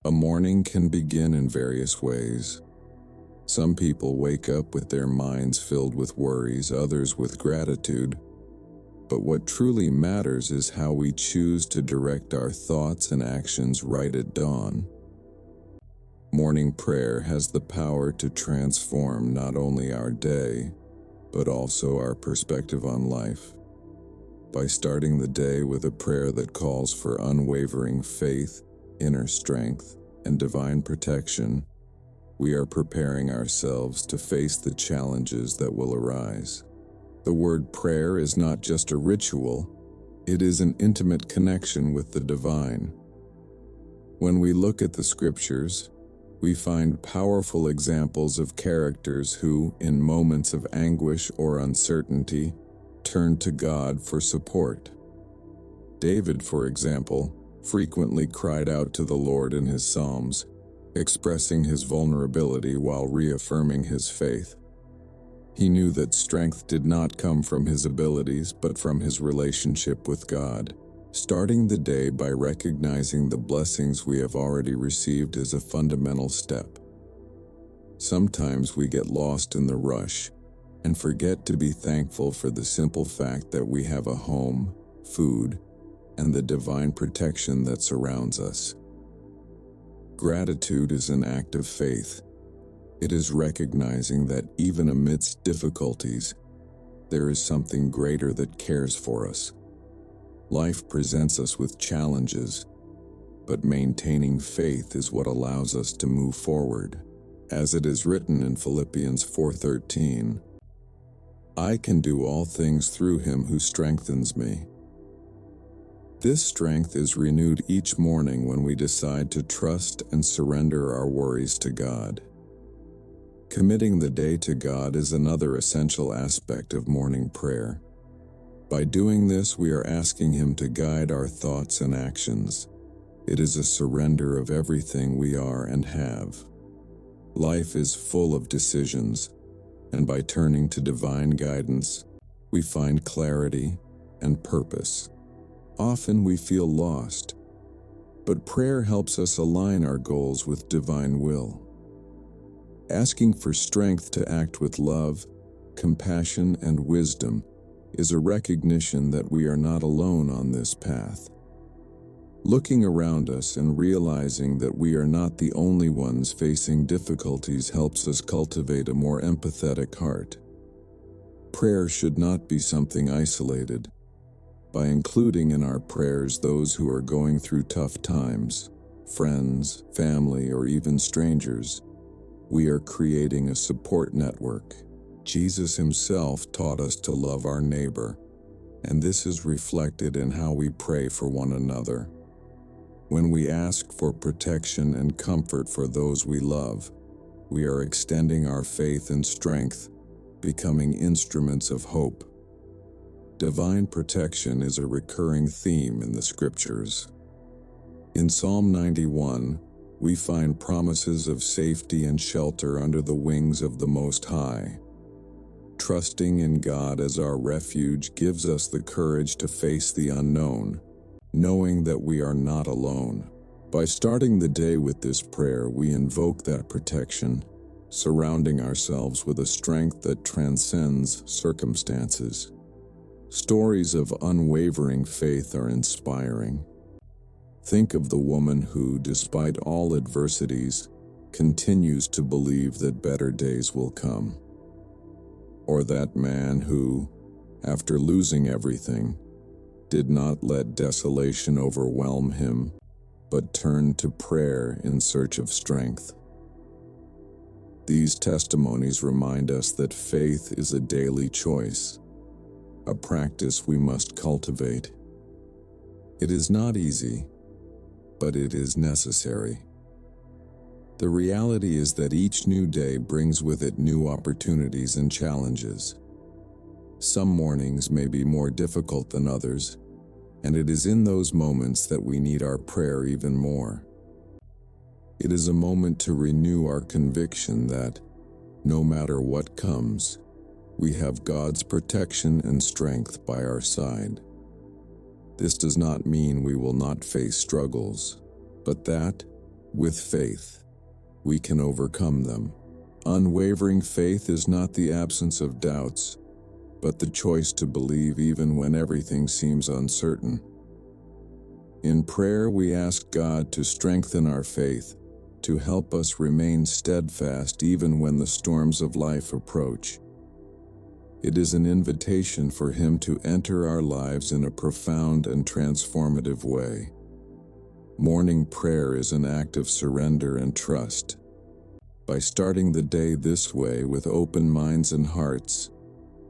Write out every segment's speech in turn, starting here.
A morning can begin in various ways. Some people wake up with their minds filled with worries, others with gratitude. But what truly matters is how we choose to direct our thoughts and actions right at dawn. Morning prayer has the power to transform not only our day, but also our perspective on life. By starting the day with a prayer that calls for unwavering faith, inner strength, and divine protection, we are preparing ourselves to face the challenges that will arise. The word prayer is not just a ritual, it is an intimate connection with the divine. When we look at the scriptures, we find powerful examples of characters who, in moments of anguish or uncertainty, turned to God for support. David, for example, frequently cried out to the Lord in his Psalms, expressing his vulnerability while reaffirming his faith. He knew that strength did not come from his abilities but from his relationship with God. Starting the day by recognizing the blessings we have already received is a fundamental step. Sometimes we get lost in the rush and forget to be thankful for the simple fact that we have a home, food, and the divine protection that surrounds us. Gratitude is an act of faith. It is recognizing that even amidst difficulties, there is something greater that cares for us. Life presents us with challenges, but maintaining faith is what allows us to move forward. As it is written in Philippians 4:13, "I can do all things through him who strengthens me." This strength is renewed each morning when we decide to trust and surrender our worries to God. Committing the day to God is another essential aspect of morning prayer. By doing this, we are asking Him to guide our thoughts and actions. It is a surrender of everything we are and have. Life is full of decisions, and by turning to divine guidance, we find clarity and purpose. Often we feel lost, but prayer helps us align our goals with divine will. Asking for strength to act with love, compassion, and wisdom is a recognition that we are not alone on this path. Looking around us and realizing that we are not the only ones facing difficulties helps us cultivate a more empathetic heart. Prayer should not be something isolated. By including in our prayers those who are going through tough times, friends, family, or even strangers, we are creating a support network. Jesus himself taught us to love our neighbor, and this is reflected in how we pray for one another. When we ask for protection and comfort for those we love, we are extending our faith and strength, becoming instruments of hope. Divine protection is a recurring theme in the scriptures. In Psalm 91, we find promises of safety and shelter under the wings of the Most High. Trusting in God as our refuge gives us the courage to face the unknown, knowing that we are not alone. By starting the day with this prayer, we invoke that protection, surrounding ourselves with a strength that transcends circumstances. Stories of unwavering faith are inspiring. Think of the woman who, despite all adversities, continues to believe that better days will come. Or that man who, after losing everything, did not let desolation overwhelm him, but turned to prayer in search of strength. These testimonies remind us that faith is a daily choice, a practice we must cultivate. It is not easy, but it is necessary. The reality is that each new day brings with it new opportunities and challenges. Some mornings may be more difficult than others, and it is in those moments that we need our prayer even more. It is a moment to renew our conviction that, no matter what comes, we have God's protection and strength by our side. This does not mean we will not face struggles, but that, With faith, we can overcome them. Unwavering faith is not the absence of doubts, but the choice to believe even when everything seems uncertain. In prayer, we ask God to strengthen our faith, to help us remain steadfast even when the storms of life approach. It is an invitation for Him to enter our lives in a profound and transformative way. Morning prayer is an act of surrender and trust. By starting the day this way with open minds and hearts,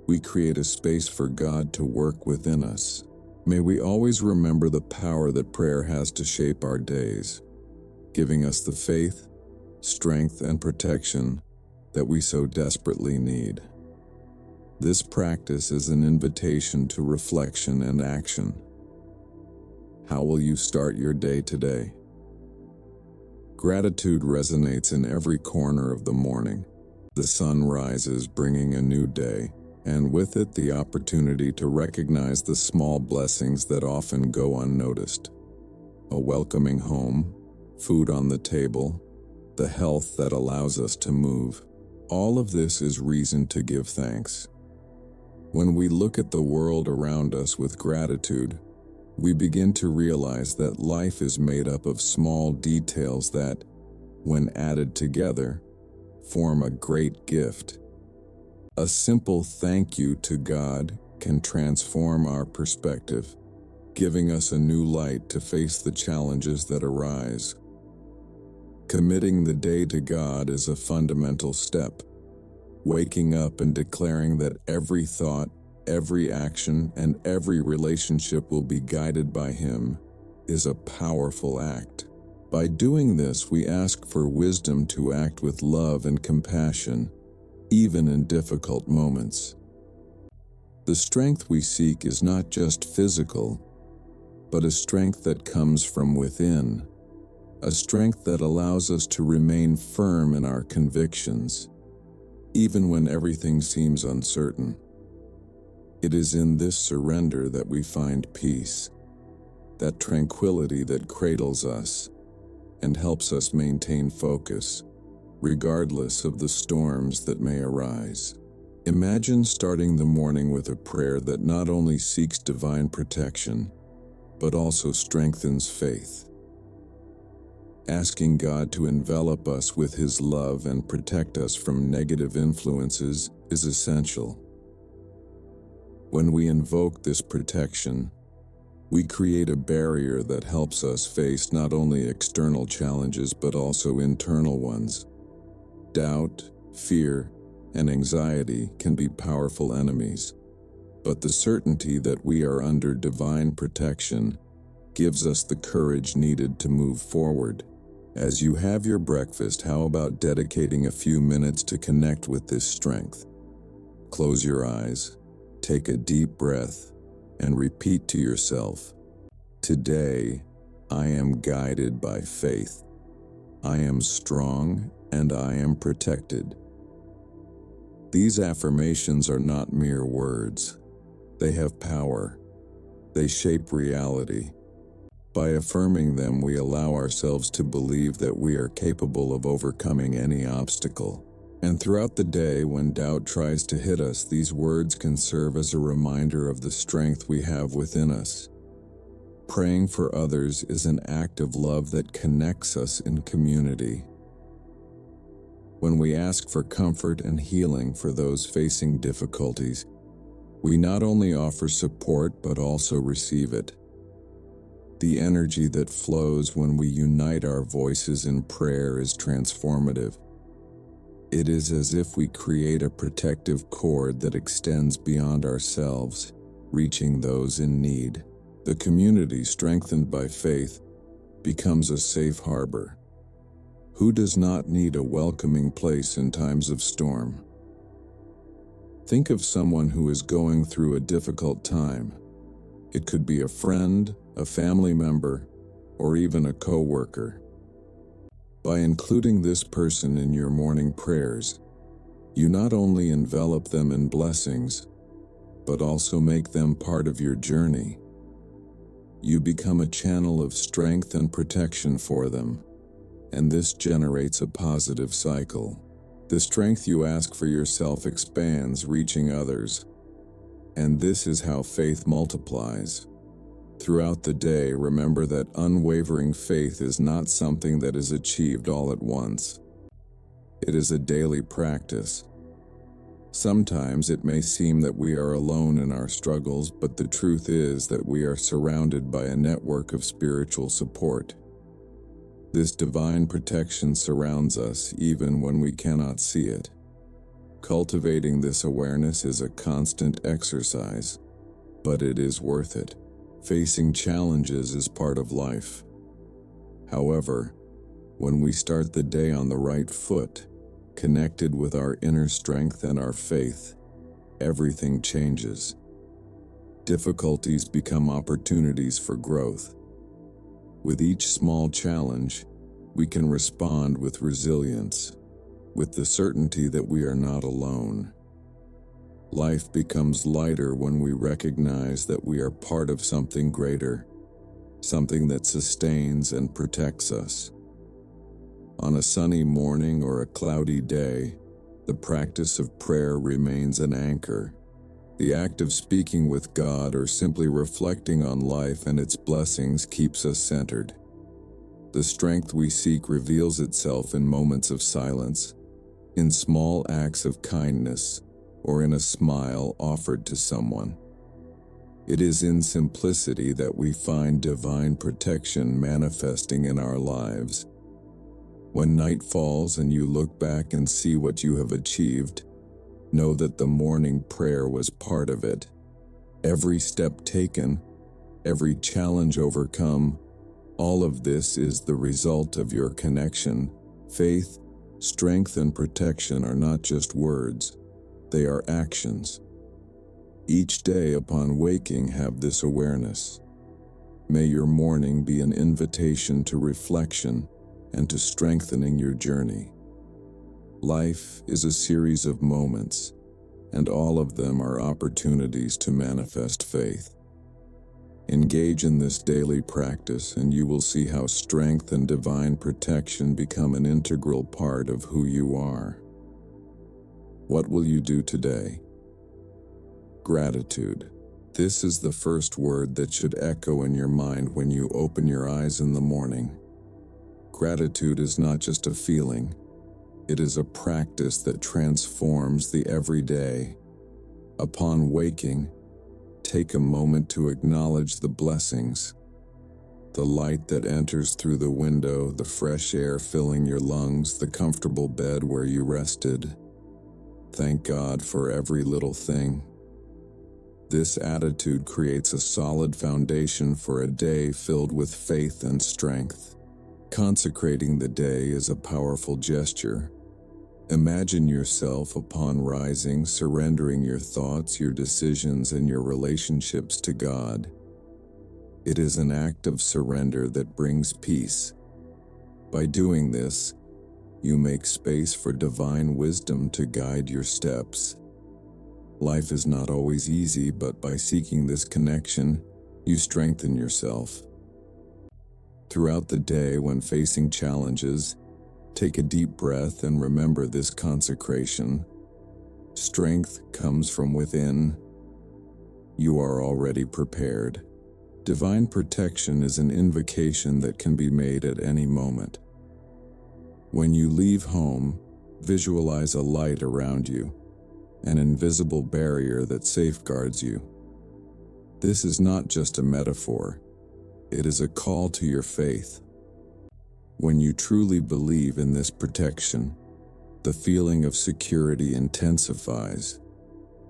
we create a space for God to work within us. May we always remember the power that prayer has to shape our days, giving us the faith, strength, and protection that we so desperately need. This practice is an invitation to reflection and action. How will you start your day today? Gratitude resonates in every corner of the morning. The sun rises, bringing a new day, and with it the opportunity to recognize the small blessings that often go unnoticed. A welcoming home, food on the table, the health that allows us to move. All of this is reason to give thanks. When we look at the world around us with gratitude, we begin to realize that life is made up of small details that, when added together, form a great gift. A simple thank you to God can transform our perspective, giving us a new light to face the challenges that arise. Committing the day to God is a fundamental step. Waking up and declaring that every thought, every action, and every relationship will be guided by Him is a powerful act. By doing this, we ask for wisdom to act with love and compassion, even in difficult moments. The strength we seek is not just physical, but a strength that comes from within, a strength that allows us to remain firm in our convictions, even when everything seems uncertain. It is in this surrender that we find peace, that tranquility that cradles us and helps us maintain focus, regardless of the storms that may arise. Imagine starting the morning with a prayer that not only seeks divine protection, but also strengthens faith. Asking God to envelop us with His love and protect us from negative influences is essential. When we invoke this protection, we create a barrier that helps us face not only external challenges but also internal ones. Doubt, fear, and anxiety can be powerful enemies, but the certainty that we are under divine protection gives us the courage needed to move forward. As you have your breakfast, how about dedicating a few minutes to connect with this strength? Close your eyes, take a deep breath, and repeat to yourself, "Today, I am guided by faith. I am strong and I am protected." These affirmations are not mere words. They have power. They shape reality. By affirming them, we allow ourselves to believe that we are capable of overcoming any obstacle. And throughout the day, when doubt tries to hit us, these words can serve as a reminder of the strength we have within us. Praying for others is an act of love that connects us in community. When we ask for comfort and healing for those facing difficulties, we not only offer support but also receive it. The energy that flows when we unite our voices in prayer is transformative. It is as if we create a protective cord that extends beyond ourselves, reaching those in need. The community, strengthened by faith, becomes a safe harbor. Who does not need a welcoming place in times of storm? Think of someone who is going through a difficult time. It could be a friend, a family member, or even a coworker. By including this person in your morning prayers, you not only envelop them in blessings, but also make them part of your journey. You become a channel of strength and protection for them, and this generates a positive cycle. The strength you ask for yourself expands, reaching others, and this is how faith multiplies. Throughout the day, remember that unwavering faith is not something that is achieved all at once. It is a daily practice. Sometimes it may seem that we are alone in our struggles, but the truth is that we are surrounded by a network of spiritual support. This divine protection surrounds us even when we cannot see it. Cultivating this awareness is a constant exercise, but it is worth it. Facing challenges is part of life. However, when we start the day on the right foot, connected with our inner strength and our faith, everything changes. Difficulties become opportunities for growth. With each small challenge, we can respond with resilience, with the certainty that we are not alone. Life becomes lighter when we recognize that we are part of something greater, something that sustains and protects us. On a sunny morning or a cloudy day, the practice of prayer remains an anchor. The act of speaking with God or simply reflecting on life and its blessings keeps us centered. The strength we seek reveals itself in moments of silence, in small acts of kindness, or in a smile offered to someone. It is in simplicity that we find divine protection manifesting in our lives. When night falls and you look back and see what you have achieved, know that the morning prayer was part of it. Every step taken, every challenge overcome, all of this is the result of your connection. Faith, strength, and protection are not just words. They are actions. Each day upon waking, have this awareness. May your morning be an invitation to reflection and to strengthening your journey. Life is a series of moments, and all of them are opportunities to manifest faith. Engage in this daily practice, and you will see how strength and divine protection become an integral part of who you are. What will you do today? Gratitude. This is the first word that should echo in your mind when you open your eyes in the morning. Gratitude is not just a feeling. It is a practice that transforms the everyday. Upon waking, take a moment to acknowledge the blessings. The light that enters through the window, the fresh air filling your lungs, the comfortable bed where you rested. Thank God for every little thing. This attitude creates a solid foundation for a day filled with faith and strength. Consecrating the day is a powerful gesture. Imagine yourself upon rising, surrendering your thoughts, your decisions, and your relationships to God. It is an act of surrender that brings peace. By doing this, you make space for divine wisdom to guide your steps. Life is not always easy, but by seeking this connection, you strengthen yourself. Throughout the day, when facing challenges, take a deep breath and remember this consecration. Strength comes from within. You are already prepared. Divine protection is an invocation that can be made at any moment. When you leave home, visualize a light around you, an invisible barrier that safeguards you. This is not just a metaphor. It is a call to your faith. When you truly believe in this protection, the feeling of security intensifies.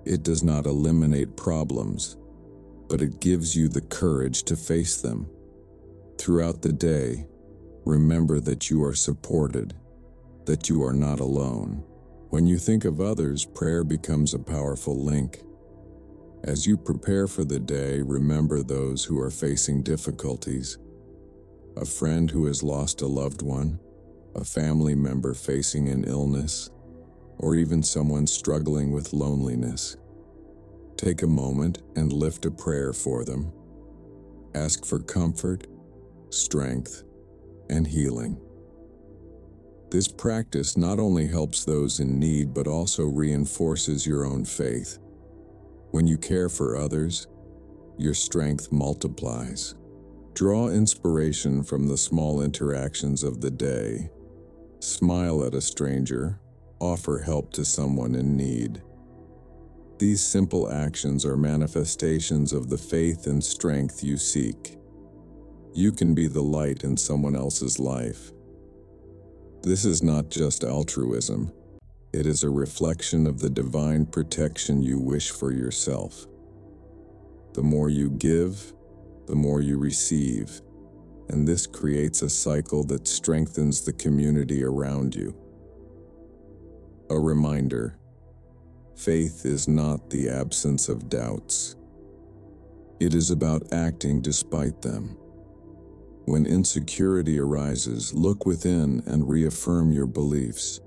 It does not eliminate problems, but it gives you the courage to face them. Throughout the day, remember that you are supported, that you are not alone. When you think of others, prayer becomes a powerful link. As you prepare for the day, remember those who are facing difficulties. A friend who has lost a loved one, a family member facing an illness, or even someone struggling with loneliness. Take a moment and lift a prayer for them. Ask for comfort, strength, and healing. This practice not only helps those in need but also reinforces your own faith. When you care for others, your strength multiplies. Draw inspiration from the small interactions of the day. Smile at a stranger, offer help to someone in need. These simple actions are manifestations of the faith and strength you seek. You can be the light in someone else's life. This is not just altruism, it is a reflection of the divine protection you wish for yourself. The more you give, the more you receive, and this creates a cycle that strengthens the community around you. A reminder: faith is not the absence of doubts. It is about acting despite them. When insecurity arises, look within and reaffirm your beliefs.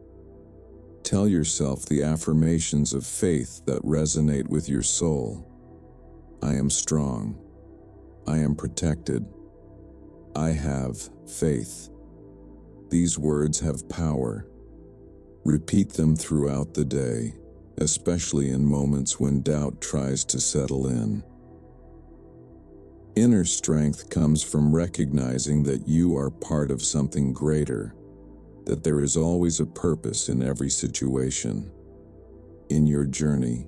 Tell yourself the affirmations of faith that resonate with your soul. I am strong. I am protected. I have faith. These words have power. Repeat them throughout the day, especially in moments when doubt tries to settle in. Inner strength comes from recognizing that you are part of something greater, that there is always a purpose in every situation. In your journey,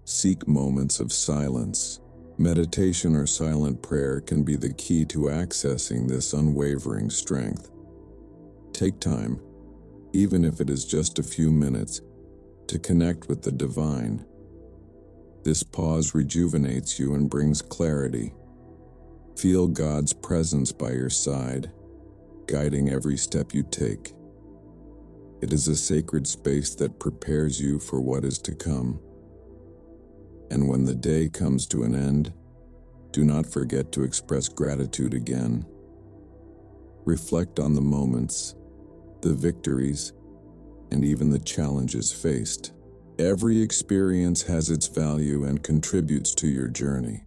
seek moments of silence. Meditation or silent prayer can be the key to accessing this unwavering strength. Take time, even if it is just a few minutes, to connect with the divine. This pause rejuvenates you and brings clarity. Feel God's presence by your side, guiding every step you take. It is a sacred space that prepares you for what is to come. And when the day comes to an end, do not forget to express gratitude again. Reflect on the moments, the victories, and even the challenges faced. Every experience has its value and contributes to your journey.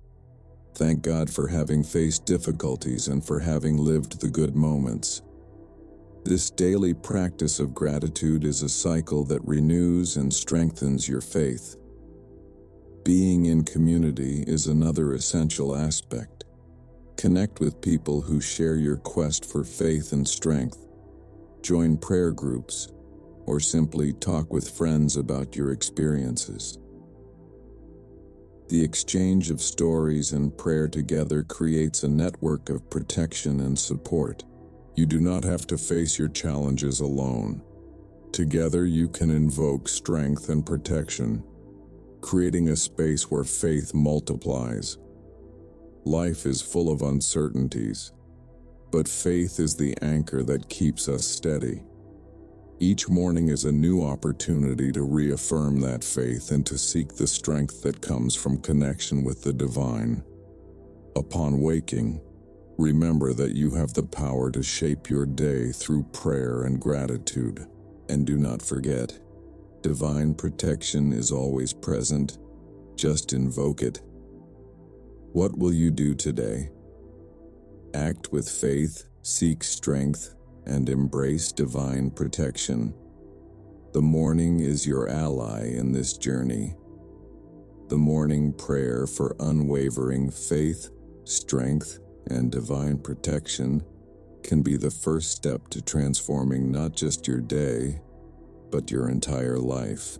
Thank God for having faced difficulties and for having lived the good moments. This daily practice of gratitude is a cycle that renews and strengthens your faith. Being in community is another essential aspect. Connect with people who share your quest for faith and strength. Join prayer groups, or simply talk with friends about your experiences. The exchange of stories and prayer together creates a network of protection and support. You do not have to face your challenges alone. Together you can invoke strength and protection, creating a space where faith multiplies. Life is full of uncertainties, but faith is the anchor that keeps us steady. Each morning is a new opportunity to reaffirm that faith and to seek the strength that comes from connection with the divine. Upon waking, remember that you have the power to shape your day through prayer and gratitude. And do not forget, divine protection is always present. Just invoke it. What will you do today? Act with faith, seek strength, and embrace divine protection. The morning is your ally in this journey. The morning prayer for unwavering faith, strength, and divine protection can be the first step to transforming not just your day, but your entire life.